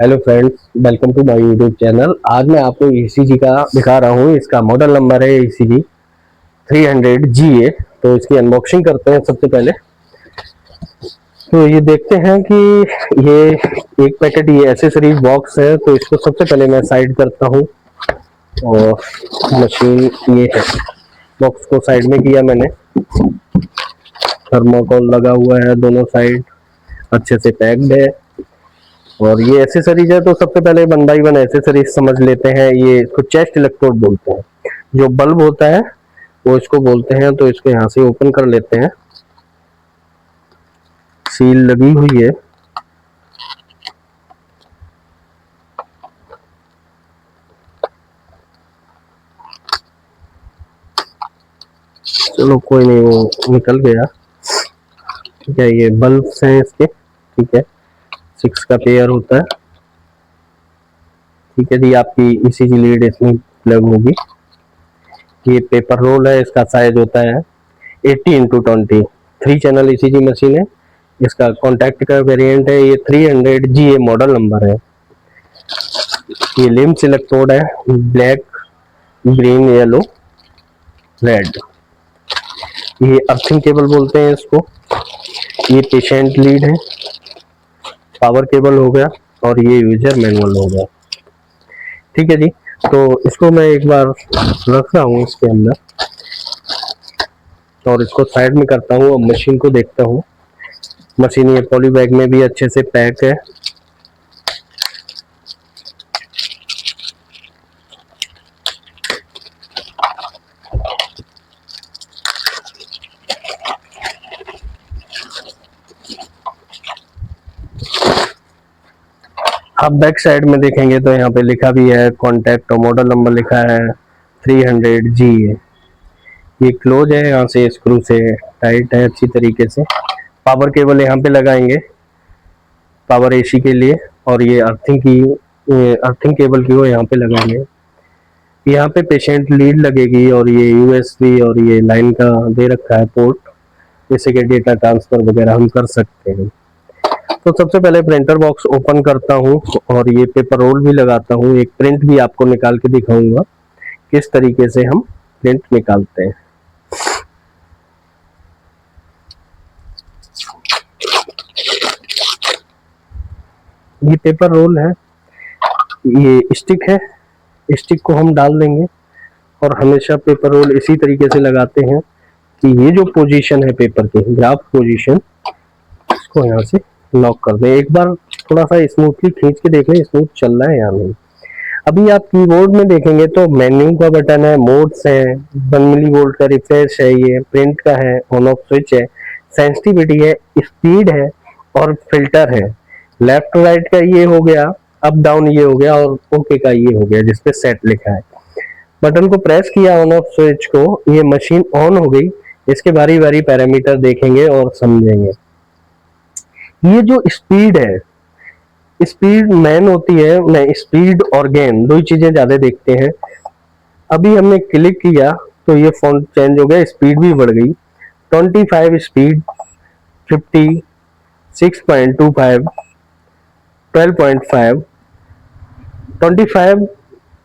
Hello friends, welcome to my YouTube channel. आज मैं आपको ईसीजी का दिखा रहा हूँ। इसका मॉडल नंबर है ईसीजी 300GA। तो इसकी अनबॉक्सिंग करते हैं। सबसे पहले तो ये देखते हैं कि ये एक पैकेट ये एसेसरीज बॉक्स है। तो इसको सबसे पहले मैं साइड करता हूँ और मशीन ये है, बॉक्स को साइड में किया मैंने। थर्माकोल लगा हुआ है, दोनों साइड अच्छे से पैक्ड है। और ये एसेसरीज है तो सबसे पहले 1 बाय 1 एसेसरीज समझ लेते हैं। ये इसको चेस्ट इलेक्ट्रोड बोलते हैं। जो बल्ब होता है वो इसको बोलते हैं। तो इसको यहाँ से ओपन कर लेते हैं। सील लगी हुई है। चलो कोई नहीं, वो निकल गया। ठीक है, ये बल्ब्स हैं इसके। ठीक है, 6 का पेयर होता है। ठीक है जी, आपकी ईसीजी लीड इसमें प्लग होगी। ये पेपर रोल है, इसका साइज होता है 80x20। 3 चैनल ईसीजी मशीन है। इसका कॉन्टैक्ट का वेरिएंट है। ये 300GA मॉडल नंबर है। ये लिम्स इलेक्ट्रोड है, ब्लैक, ग्रीन, येलो, रेड। ये अर्थिंग केबल बोलते हैं इसको। ये पेशेंट लीड है, पावर केबल हो गया, और ये यूजर मैनुअल हो गया। ठीक है जी, तो इसको मैं एक बार रख रहा हूँ इसके अंदर और इसको साइड में करता हूँ। अब मशीन को देखता हूँ। मशीन ये पॉली बैग में भी अच्छे से पैक है। आप बैक साइड में देखेंगे तो यहाँ पे लिखा भी है कॉन्टैक्ट और मॉडल नंबर लिखा है 300GA। ये क्लोज है, यहाँ से स्क्रू से टाइट है अच्छी तरीके से। पावर केबल यहाँ पे लगाएंगे पावर एसी के लिए, और ये अर्थिंग केबल की वो यहाँ पे लगाएंगे। यहाँ पे पेशेंट लीड लगेगी, और ये यूएसबी और ये लाइन का दे रखा है पोर्ट, जैसे कि डेटा ट्रांसफर वगैरह हम कर सकते हैं। तो सबसे पहले प्रिंटर बॉक्स ओपन करता हूँ और ये पेपर रोल भी लगाता हूँ। एक प्रिंट भी आपको निकाल के दिखाऊंगा किस तरीके से हम प्रिंट निकालते हैं। ये पेपर रोल है, ये स्टिक है। स्टिक को हम डाल देंगे और हमेशा पेपर रोल इसी तरीके से लगाते हैं कि ये जो पोजीशन है पेपर की, ग्राफ पोजीशन, इसको यहाँ से लॉक कर दें। एक बार थोड़ा सा स्मूथली खींच के देख लें स्मूथ चल रहा है या नहीं। अभी आप कीबोर्ड में देखेंगे तो मेन्यू का बटन है, मोड्स है, 1 मिलीवोल्ट का रिफ्रेश है, ये प्रिंट का है, ऑन ऑफ स्विच है, सेंसिटिविटी है, स्पीड है, और फिल्टर है। लेफ्ट राइट का ये हो गया, अप डाउन ये हो गया, और ओके का ये हो गया जिसपे सेट लिखा है। बटन को प्रेस किया ऑन ऑफ स्विच को, ये मशीन ऑन हो गई। इसके बारी बारी पैरामीटर देखेंगे और समझेंगे। ये जो स्पीड है, स्पीड मैन होती है, मैं स्पीड और गेन दो ही चीजें ज्यादा देखते हैं। अभी हमने क्लिक किया तो ये फॉन्ट चेंज हो गया, स्पीड भी बढ़ गई। 25 स्पीड, 50, 6.25, 12.5, 25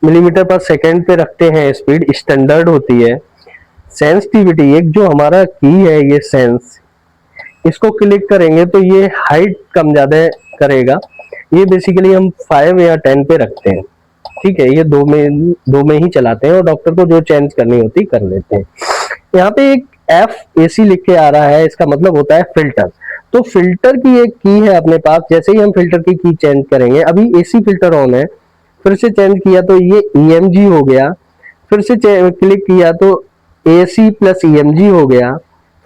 मिलीमीटर पर सेकेंड पे रखते हैं। स्पीड स्टैंडर्ड होती है। सेंसिटिविटी, एक जो हमारा की है ये सेंस, इसको क्लिक करेंगे तो ये हाइट कम ज्यादा करेगा। ये बेसिकली हम 5 या 10 पे रखते हैं। ठीक है, ये दो में ही चलाते हैं, और डॉक्टर को जो चेंज करनी होती कर लेते हैं। यहाँ पे एक FAC लिख के आ रहा है, इसका मतलब होता है फिल्टर। तो फिल्टर की एक की है अपने पास। जैसे ही हम फिल्टर की चेंज करेंगे, अभी AC फिल्टर ऑन है, फिर से चेंज किया तो ये EMG हो गया, फिर से क्लिक किया तो AC प्लस EMG हो गया,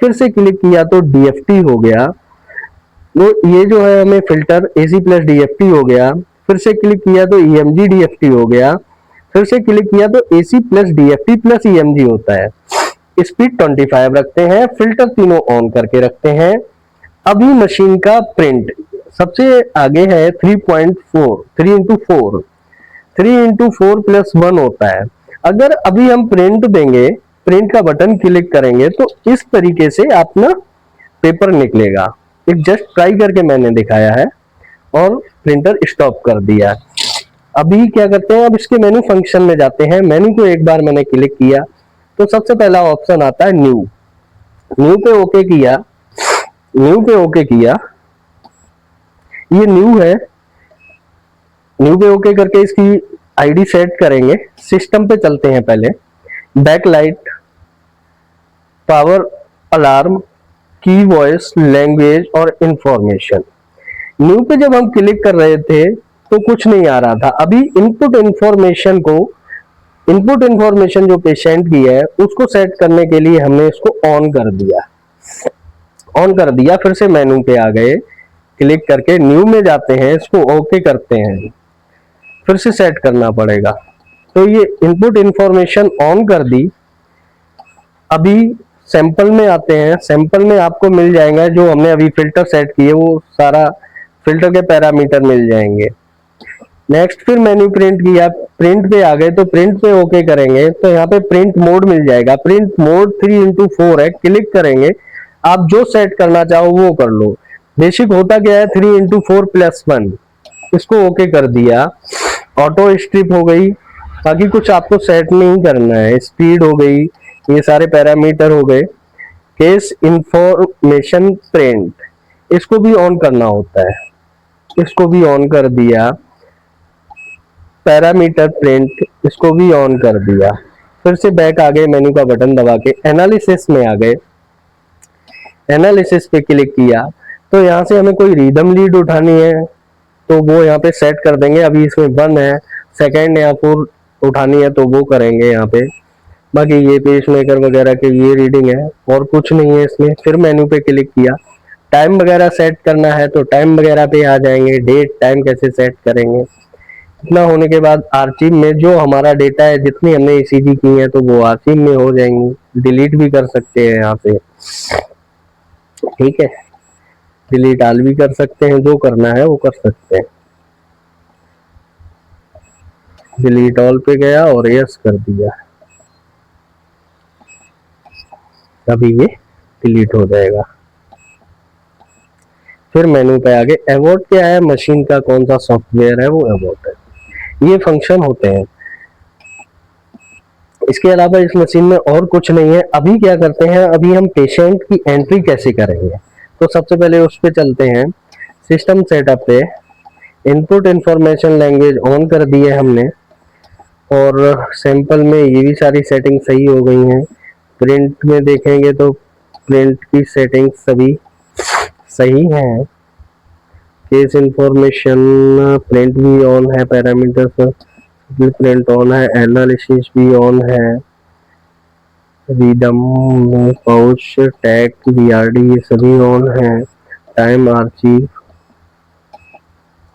फिर से क्लिक किया तो DFT हो गया। तो ये जो है हमें फिल्टर AC प्लस DFT हो गया, फिर से क्लिक किया तो EMG DFT हो गया, फिर से क्लिक किया तो AC plus DFT plus EMG होता है। स्पीड 25 रखते हैं, फिल्टर तीनों ऑन करके रखते हैं। अभी मशीन का प्रिंट सबसे आगे है 3.4, 3x4, 3x4 प्लस 1 होता है। अगर अभी हम प्रिंट देंगे, प्रिंट का बटन क्लिक करेंगे तो इस तरीके से अपना पेपर निकलेगा। एक जस्ट ट्राई करके मैंने दिखाया है। और प्रिंटर स्टॉप कर दिया। अभी क्या करते हैं, अब इसके मेनू फंक्शन में जाते हैं। मेनू को एक बार मैंने क्लिक किया तो सबसे पहला ऑप्शन आता है न्यू। न्यू पे ओके किया, न्यू पे ओके किया, ये न्यू है। न्यू पे ओके करके इसकी आईडी सेट करेंगे। सिस्टम पे चलते हैं पहले। बैकलाइट, पावर अलार्म, की वॉइस, लैंग्वेज और इंफॉर्मेशन। न्यू पे जब हम क्लिक कर रहे थे तो कुछ नहीं आ रहा था। अभी इनपुट इंफॉर्मेशन जो पेशेंट की है उसको सेट करने के लिए हमने इसको ऑन कर दिया। ऑन कर दिया, फिर से मेनू पे आ गए, क्लिक करके न्यू में जाते हैं, इसको ओके करते हैं, फिर से सेट करना पड़ेगा। तो ये इनपुट इंफॉर्मेशन ऑन कर दी। अभी सैंपल में आते हैं। सैंपल में आपको मिल जाएगा जो हमने अभी फिल्टर सेट किए, वो सारा फिल्टर के पैरामीटर मिल जाएंगे। नेक्स्ट फिर मेन्यू प्रिंट किया, प्रिंट पे आ गए तो प्रिंट पे ओके करेंगे तो यहाँ पे प्रिंट मोड मिल जाएगा। प्रिंट मोड 3x4 है, क्लिक करेंगे, आप जो सेट करना चाहो वो कर लो। बेसिक होता क्या है 3x4+1, इसको ओके कर दिया। ऑटो स्ट्रिप हो गई, बाकी कुछ आपको सेट नहीं करना है। स्पीड हो गई, ये सारे पैरामीटर हो गए। केस इंफॉर्मेशन प्रिंट, इसको भी ऑन करना होता है, इसको भी ऑन कर दिया। पैरामीटर प्रिंट, इसको भी ऑन कर दिया। फिर से बैक आ गए, मेन्यू का बटन दबा के एनालिसिस में आ गए। एनालिसिस पे क्लिक किया तो यहाँ से हमें कोई रिदम लीड उठानी है तो वो यहाँ पे सेट कर देंगे। अभी इसमें 1 है, सेकंड या 4 उठानी है तो वो करेंगे यहाँ पे। बाकी ये पेस मेकर वगैरह के ये रीडिंग है और कुछ नहीं है इसमें। फिर मेन्यू पे क्लिक किया, टाइम वगैरह सेट करना है तो टाइम वगैरह पे आ जाएंगे। डेट टाइम कैसे सेट करेंगे। इतना होने के बाद आर्चिव में जो हमारा डेटा है, जितनी हमने ईसीजी की है तो वो आर्चिव में हो जाएंगी। डिलीट भी कर सकते हैं यहाँ से, ठीक है, डिलीट आल भी कर सकते हैं, जो करना है वो कर सकते हैं। डिलीट ऑल पे गया और यस कर दिया, अभी ये डिलीट हो जाएगा। फिर मेनू पे आगे एबॉट क्या है, मशीन का कौन सा सॉफ्टवेयर है वो एबॉट है। ये फंक्शन होते हैं, इसके अलावा इस मशीन में और कुछ नहीं है। अभी क्या करते हैं, अभी हम पेशेंट की एंट्री कैसे करेंगे तो सबसे पहले उस पे चलते हैं। सिस्टम सेटअप पे इनपुट इंफॉर्मेशन लैंग्वेज ऑन कर दी है हमने और सैंपल में ये भी सारी सेटिंग सही हो गई हैं। प्रिंट में देखेंगे तो प्रिंट की सेटिंग सभी सही है। केस इंफॉर्मेशन प्रिंट भी ऑन है, पैरामीटर प्रिंट ऑन है, एनालिसिस भी ऑन है, रिदम पाउच टैग बीआरडी ये सभी ऑन है, टाइम आर्चिव।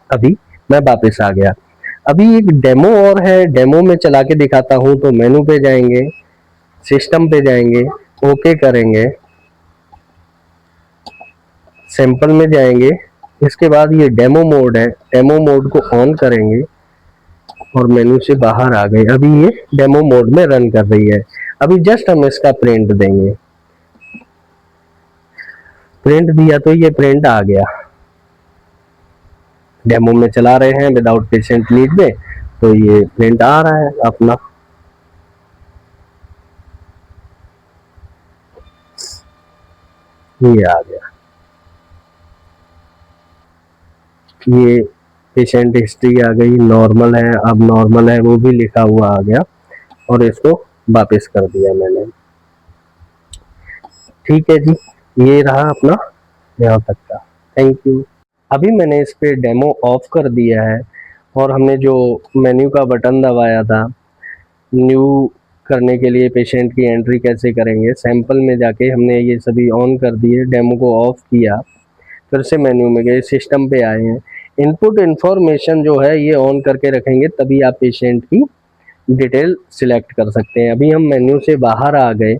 अभी मैं वापस आ गया। अभी एक डेमो और है, डेमो में चला के दिखाता हूं। तो मेनू पे जाएंगे, सिस्टम पे जाएंगे, ओके करेंगे, सैंपल में जाएंगे। इसके बाद ये डेमो मोड है, डेमो मोड को ऑन करेंगे और मेनू से बाहर आ गए। अभी ये डेमो मोड में रन कर रही है। अभी जस्ट हम इसका प्रिंट देंगे, प्रिंट दिया तो ये प्रिंट आ गया। डेमो में चला रहे हैं विदाउट पेशेंट लीड में तो ये प्रिंट आ रहा है अपना। ये आ गया, ये पेशेंट हिस्ट्री आ गई, नॉर्मल है, अब नॉर्मल है वो भी लिखा हुआ आ गया और इसको वापस कर दिया मैंने। ठीक है जी, ये रहा अपना यहाँ तक का। Thank you. अभी मैंने इस पे डेमो ऑफ कर दिया है और हमने जो मेन्यू का बटन दबाया था न्यू करने के लिए, पेशेंट की एंट्री कैसे करेंगे, सैंपल में जाके हमने ये सभी ऑन कर दिए, डेमो को ऑफ किया, फिर से मेन्यू में गए, सिस्टम पे आए हैं। इनपुट इंफॉर्मेशन जो है ये ऑन करके रखेंगे तभी आप पेशेंट की डिटेल सिलेक्ट कर सकते हैं। अभी हम मेन्यू से बाहर आ गए।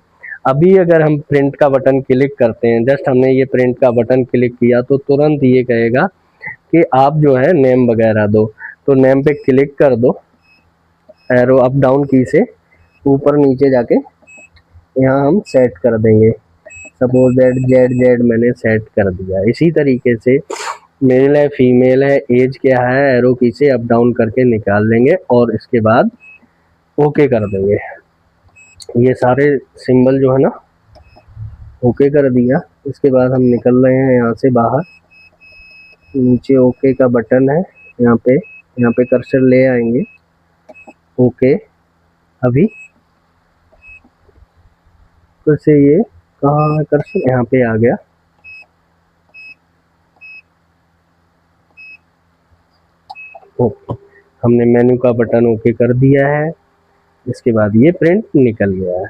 अभी अगर हम प्रिंट का बटन क्लिक करते हैं, जस्ट हमने ये प्रिंट का बटन क्लिक किया तो तुरंत ये कहेगा कि आप जो है नेम वगैरह दो। तो नेम पे क्लिक कर दो, एरो अप डाउन की से ऊपर नीचे जाके यहाँ हम सेट कर देंगे। सपोज दैट जेड मैंने सेट कर दिया। इसी तरीके से मेल है फीमेल है, एज क्या है, एरो की से अप डाउन करके निकाल लेंगे और इसके बाद ओके कर देंगे। ये सारे सिंबल जो है ना ओके कर दिया। इसके बाद हम निकल रहे हैं यहाँ से बाहर। नीचे ओके का बटन है, यहाँ पे कर्सर ले आएंगे। ओके, अभी फिर से ये कहाँ कर्सर, यहाँ पे आ गया। ओके, हमने मेन्यू का बटन ओके कर दिया है। इसके बाद ये प्रिंट निकल गया है।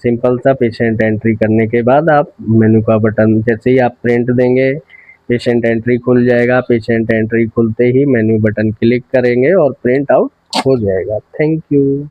सिंपल सा पेशेंट एंट्री करने के बाद आप मेन्यू का बटन जैसे ही आप प्रिंट देंगे पेशेंट एंट्री खुल जाएगा। पेशेंट एंट्री खुलते ही मेन्यू बटन क्लिक करेंगे और प्रिंट आउट हो जाएगा। Thank you.